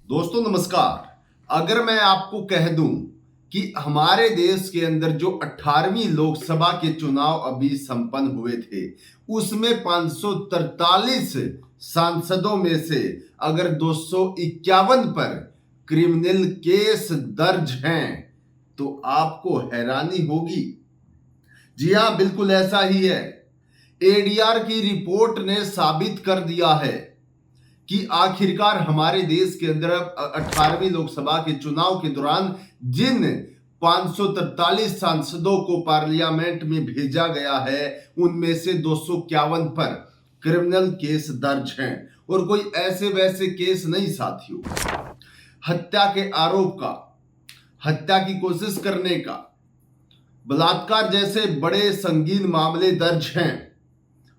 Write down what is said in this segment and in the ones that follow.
दोस्तों नमस्कार। अगर मैं आपको कह दूं कि हमारे देश के अंदर जो 18वीं लोकसभा के चुनाव अभी संपन्न हुए थे, उसमें 543 सांसदों में से अगर 251 पर क्रिमिनल केस दर्ज हैं, तो आपको हैरानी होगी। जी हां, बिल्कुल ऐसा ही है। एडीआर की रिपोर्ट ने साबित कर दिया है कि आखिरकार हमारे देश के अंदर 18वीं लोकसभा के चुनाव के दौरान जिन 543 सांसदों को पार्लियामेंट में भेजा गया है, उनमें से 251 पर क्रिमिनल केस दर्ज हैं। और कोई ऐसे वैसे केस नहीं साथियों। हत्या के आरोप का, हत्या की कोशिश करने का, बलात्कार जैसे बड़े संगीन मामले दर्ज हैं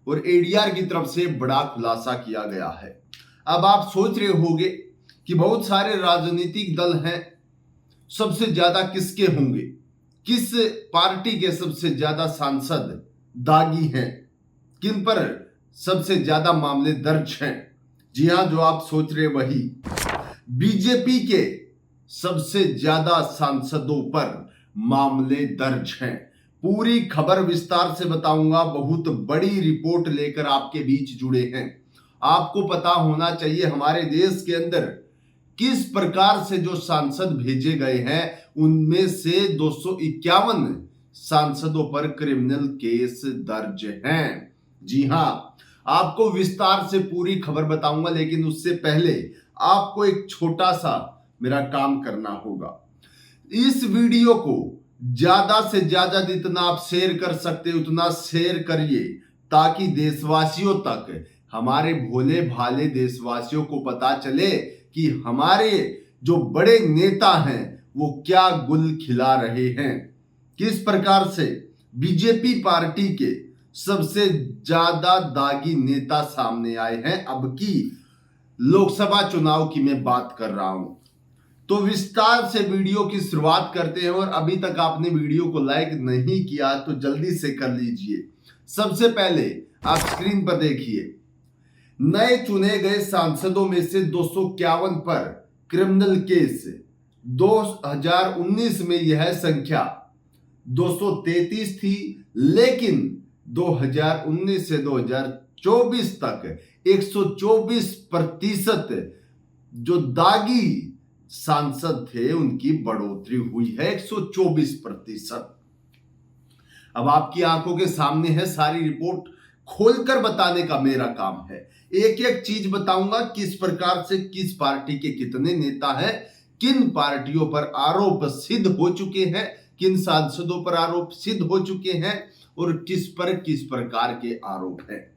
और एडीआर की तरफ से बड़ा खुलासा किया गया है। अब आप सोच रहे होंगे कि बहुत सारे राजनीतिक दल हैं, सबसे ज्यादा किसके होंगे, किस पार्टी के सबसे ज्यादा सांसद दागी हैं, किन पर सबसे ज्यादा मामले दर्ज हैं। जी हां, जो आप सोच रहे वही। बीजेपी के सबसे ज्यादा सांसदों पर मामले दर्ज हैं। पूरी खबर विस्तार से बताऊंगा। बहुत बड़ी रिपोर्ट लेकर आपके बीच जुड़े हैं। आपको पता होना चाहिए हमारे देश के अंदर किस प्रकार से जो सांसद भेजे गए हैं, उनमें से 251 सांसदों पर क्रिमिनल केस दर्ज हैं। जी हां, आपको विस्तार से पूरी खबर बताऊंगा, लेकिन उससे पहले आपको एक छोटा सा मेरा काम करना होगा। इस वीडियो को ज्यादा से ज्यादा जितना आप शेयर कर सकते उतना शेयर करिए, ताकि देशवासियों तक, हमारे भोले भाले देशवासियों को पता चले कि हमारे जो बड़े नेता हैं वो क्या गुल खिला रहे हैं, किस प्रकार से बीजेपी पार्टी के सबसे ज्यादा दागी नेता सामने आए हैं। अब की लोकसभा चुनाव की मैं बात कर रहा हूं। तो विस्तार से वीडियो की शुरुआत करते हैं। और अभी तक आपने वीडियो को लाइक नहीं किया तो जल्दी से कर लीजिए। सबसे पहले आप स्क्रीन पर देखिए, नए चुने गए सांसदों में से 251 पर क्रिमिनल केस। 2019 में यह संख्या 233 थी, लेकिन 2019 से 2024 तक 124% जो दागी सांसद थे उनकी बढ़ोतरी हुई है, 124%। अब आपकी आंखों के सामने है, सारी रिपोर्ट खोलकर बताने का मेरा काम है। एक एक चीज बताऊंगा, किस प्रकार से किस पार्टी के कितने नेता हैं, किन पार्टियों पर आरोप सिद्ध हो चुके हैं, किन सांसदों पर आरोप सिद्ध हो चुके हैं और किस प्रकार के आरोप हैं।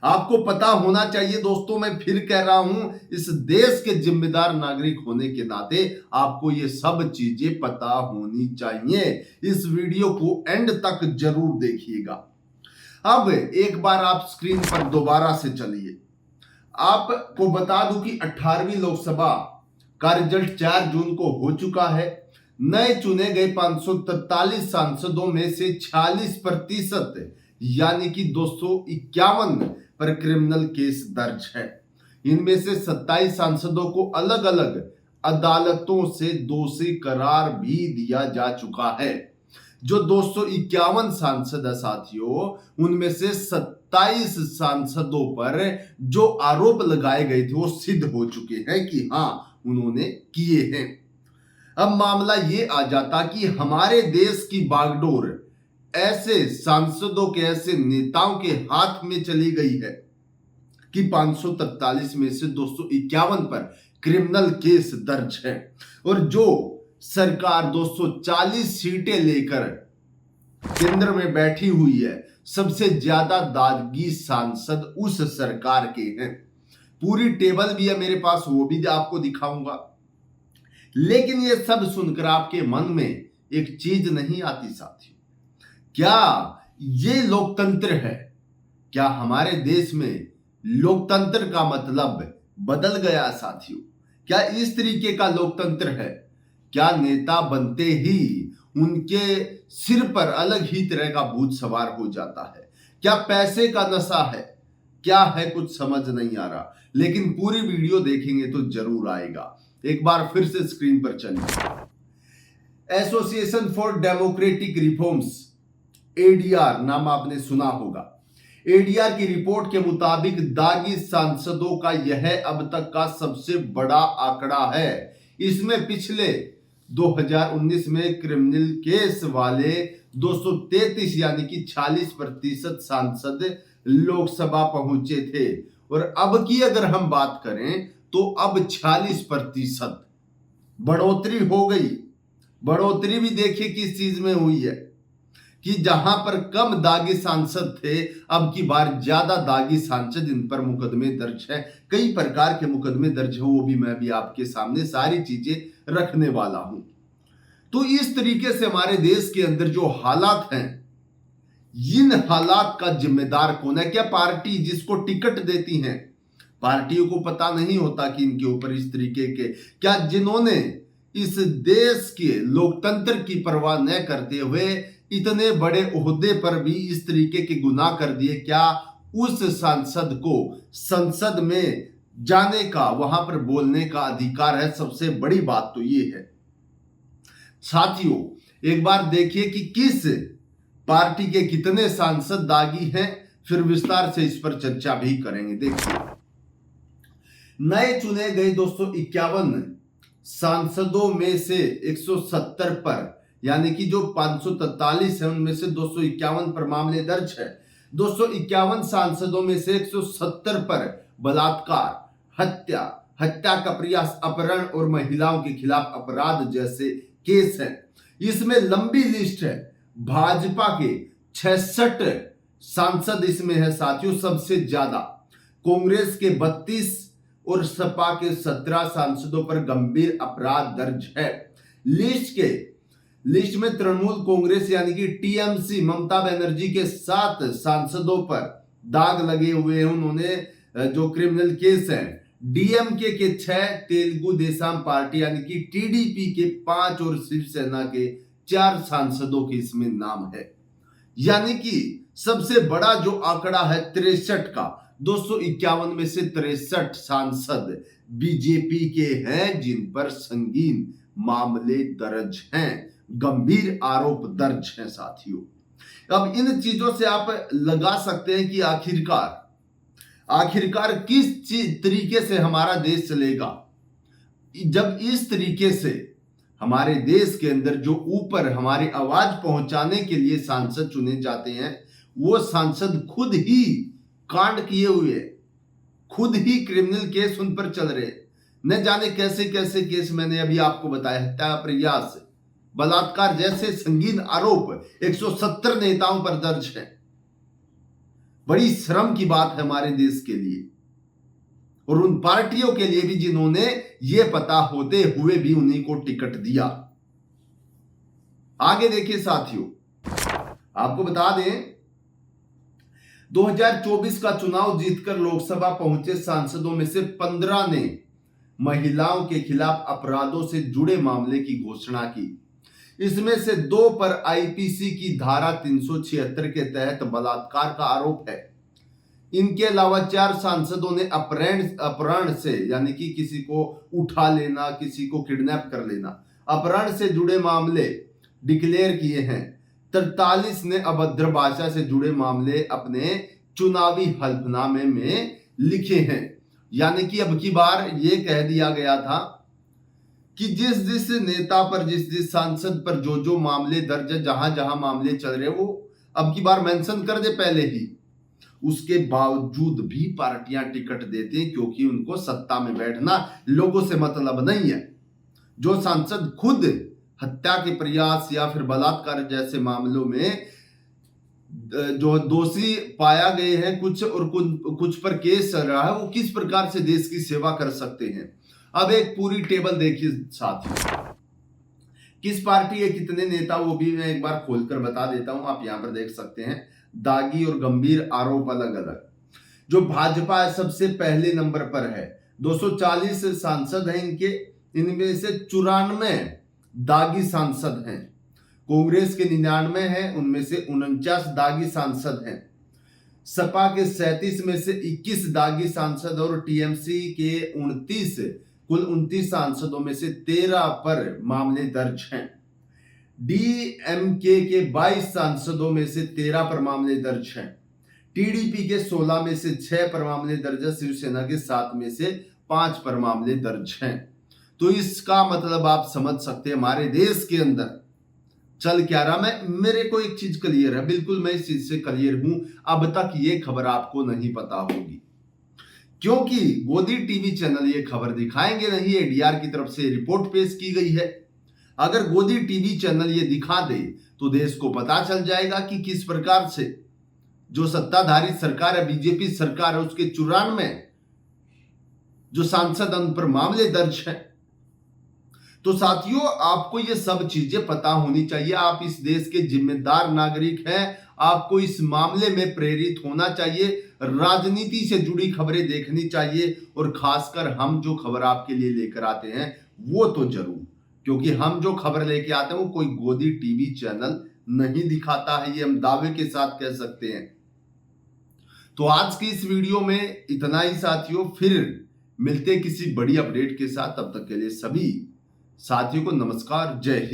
आपको पता होना चाहिए दोस्तों। मैं फिर कह रहा हूं, इस देश के जिम्मेदार नागरिक होने के नाते आपको ये सब चीजें पता होनी चाहिए। इस वीडियो को एंड तक जरूर देखिएगा। अब एक बार आप स्क्रीन पर दोबारा से चलिए। आपको बता दूं कि 18वीं लोकसभा का रिजल्ट 4 जून को हो चुका है। नए चुने गए 543 सांसदों में से 46% यानी कि 251 पर क्रिमिनल केस दर्ज है। इनमें से 27 सांसदों को अलग अलग अदालतों से दोषी करार भी दिया जा चुका है। जो 251 सांसद है साथियों, उनमें से 27 सांसदों पर जो आरोप लगाए गए थे वो सिद्ध हो चुके हैं कि हां उन्होंने किए हैं। अब मामला ये आ जाता कि हमारे देश की बागडोर ऐसे सांसदों के, ऐसे नेताओं के हाथ में चली गई है कि 543 में से 251 पर क्रिमिनल केस दर्ज है। और जो सरकार 240 सीटें लेकर केंद्र में बैठी हुई है, सबसे ज्यादा दागी सांसद उस सरकार के हैं। पूरी टेबल भी है मेरे पास, वो भी आपको दिखाऊंगा। लेकिन ये सब सुनकर आपके मन में एक चीज नहीं आती साथियों, क्या ये लोकतंत्र है? क्या हमारे देश में लोकतंत्र का मतलब बदल गया साथियों? क्या इस तरीके का लोकतंत्र है? क्या नेता बनते ही उनके सिर पर अलग ही तरह का भूत सवार हो जाता है? क्या पैसे का नशा है? क्या है, कुछ समझ नहीं आ रहा। लेकिन पूरी वीडियो देखेंगे तो जरूर आएगा। एक बार फिर से स्क्रीन पर चलिए। Association for democratic reforms, ADR नाम आपने सुना होगा। एडीआर की रिपोर्ट के मुताबिक दागी सांसदों का यह अब तक का सबसे बड़ा आंकड़ा है। इसमें पिछले 2019 में क्रिमिनल केस वाले 233 यानी कि 40% सांसद लोकसभा पहुंचे थे, और अब की अगर हम बात करें तो अब 46% बढ़ोतरी हो गई। बढ़ोतरी भी देखिए किस चीज में हुई है कि जहां पर कम दागी सांसद थे, अब की बार ज्यादा दागी सांसद, इन पर मुकदमे दर्ज है। कई प्रकार के मुकदमे दर्ज है, वो भी मैं भी आपके सामने सारी चीजें रखने वाला हूं। तो इस तरीके से हमारे देश के अंदर जो हालात हैं, इन हालात का जिम्मेदार कौन है? क्या पार्टी जिसको टिकट देती हैं, पार्टियों को पता नहीं होता कि इनके ऊपर इस तरीके के, क्या जिन्होंने इस देश के लोकतंत्र की परवाह न करते हुए इतने बड़े ओहदे पर भी इस तरीके के गुनाह कर दिए, क्या उस सांसद को संसद में जाने का, वहां पर बोलने का अधिकार है? सबसे बड़ी बात तो ये है साथियों, एक बार देखिए कि किस पार्टी के कितने सांसद दागी हैं, फिर विस्तार से इस पर चर्चा भी करेंगे। देखिए, नए चुने गए 251 सांसदों में से 170 पर, यानी कि जो 543 है उनमें से 251 पर मामले दर्ज है। 251 सांसदों में से 170 पर बलात्कार, हत्या, हत्या का प्रयास, अपहरण और महिलाओं के खिलाफ अपराध जैसे केस हैं। इसमें लंबी लिस्ट है। भाजपा के 66 सांसद इसमें है साथियों, सबसे ज्यादा। कांग्रेस के 32 और सपा के 17 सांसदों पर गंभीर अपराध दर्ज है। लिस्ट में तृणमूल कांग्रेस यानी कि टीएमसी ममता बनर्जी के 7 सांसदों पर दाग लगे हुए हैं, उन्होंने जो क्रिमिनल केस हैं। डीएमके के 6, तेलुगु देशम पार्टी यानी कि टीडीपी के 5 और शिवसेना के 4 सांसदों के इसमें नाम है। यानी कि सबसे बड़ा जो आंकड़ा है 63 का, 251 में से 63 सांसद बीजेपी के हैं, जिन पर संगीन मामले दर्ज हैं, गंभीर आरोप दर्ज हैं साथियों। अब इन चीजों से आप लगा सकते हैं कि आखिरकार किस तरीके से हमारा देश चलेगा, जब इस तरीके से हमारे देश के अंदर जो ऊपर हमारी आवाज पहुंचाने के लिए सांसद चुने जाते हैं, वो सांसद खुद ही कांड किए हुए, खुद ही क्रिमिनल केस उन पर चल रहे, न जाने कैसे कैसे केस मैंने अभी आपको बताया। हत्या, प्रयास, बलात्कार जैसे संगीन आरोप 170 नेताओं पर दर्ज है। बड़ी शर्म की बात है हमारे देश के लिए और उन पार्टियों के लिए भी जिन्होंने ये पता होते हुए भी उन्हीं को टिकट दिया। आगे देखिए साथियों, आपको बता दें 2024 का चुनाव जीतकर लोकसभा पहुंचे सांसदों में से 15 ने महिलाओं के खिलाफ अपराधों से जुड़े मामले की घोषणा की। इसमें से 2 पर आईपीसी की धारा 376 के तहत बलात्कार का आरोप है। इनके अलावा 4 सांसदों ने अपहरण से, यानी कि किसी को उठा लेना, किसी को किडनैप कर लेना, अपहरण से जुड़े मामले डिक्लेयर किए हैं। 43 ने अभद्र भाषा से जुड़े मामले अपने चुनावी हल्फनामे में लिखे हैं। यानी कि अब की बार ये कह दिया गया था कि जिस नेता पर, जिस सांसद पर जो मामले दर्ज है, जहां जहां मामले चल रहे, वो अब की बार मेंशन कर दे पहले ही। उसके बावजूद भी पार्टियां टिकट देती हैं, क्योंकि उनको सत्ता में बैठना लोगों से मतलब नहीं है। जो सांसद खुद हत्या के प्रयास या फिर बलात्कार जैसे मामलों में जो दोषी पाया गए हैं, कुछ पर केस चल रहा है, वो किस प्रकार से देश की सेवा कर सकते हैं। अब एक पूरी टेबल देखिए साथियों, किस पार्टी के कितने नेता, वो भी मैं एक बार खोलकर बता देता हूं। आप यहां पर देख सकते हैं दागी और गंभीर आरोप अलग अलग। जो भाजपा है सबसे पहले नंबर पर है, 240 सांसद हैं इनके, इनमें से 94 दागी सांसद हैं। कांग्रेस के 99 हैं, उनमें से 49 दागी सांसद हैं। सपा के 37 में से 21 दागी सांसद और टीएमसी के 29 कुल 29 सांसदों में से 13 पर मामले दर्ज हैं। डीएमके के 22 सांसदों में से 13 पर मामले दर्ज हैं। टीडीपी के 16 में से 6 पर मामले दर्ज है। शिवसेना के 7 में से 5 पर मामले दर्ज हैं। तो इसका मतलब आप समझ सकते हैं हमारे देश के अंदर चल क्या रहा। मेरे को एक चीज क्लियर है, बिल्कुल मैं इस चीज से क्लियर हूं। अब तक ये खबर आपको नहीं पता होगी, क्योंकि गोदी टीवी चैनल ये खबर दिखाएंगे नहीं। एडीआर की तरफ से रिपोर्ट पेश की गई है। अगर गोदी टीवी चैनल ये दिखा दे तो देश को पता चल जाएगा कि किस प्रकार से जो सत्ताधारी सरकार है, बीजेपी सरकार है, उसके 94 जो सांसद उन पर मामले दर्ज हैं। तो साथियों, आपको ये सब चीजें पता होनी चाहिए। आप इस देश के जिम्मेदार नागरिक हैं, आपको इस मामले में प्रेरित होना चाहिए, राजनीति से जुड़ी खबरें देखनी चाहिए, और खासकर हम जो खबर आपके लिए लेकर आते हैं वो तो जरूर, क्योंकि हम जो खबर लेके आते हैं वो कोई गोदी टीवी चैनल नहीं दिखाता है, ये हम दावे के साथ कह सकते हैं। तो आज की इस वीडियो में इतना ही साथियों, फिर मिलते किसी बड़ी अपडेट के साथ। तब तक के लिए सभी साथियों को नमस्कार, जय हिंद।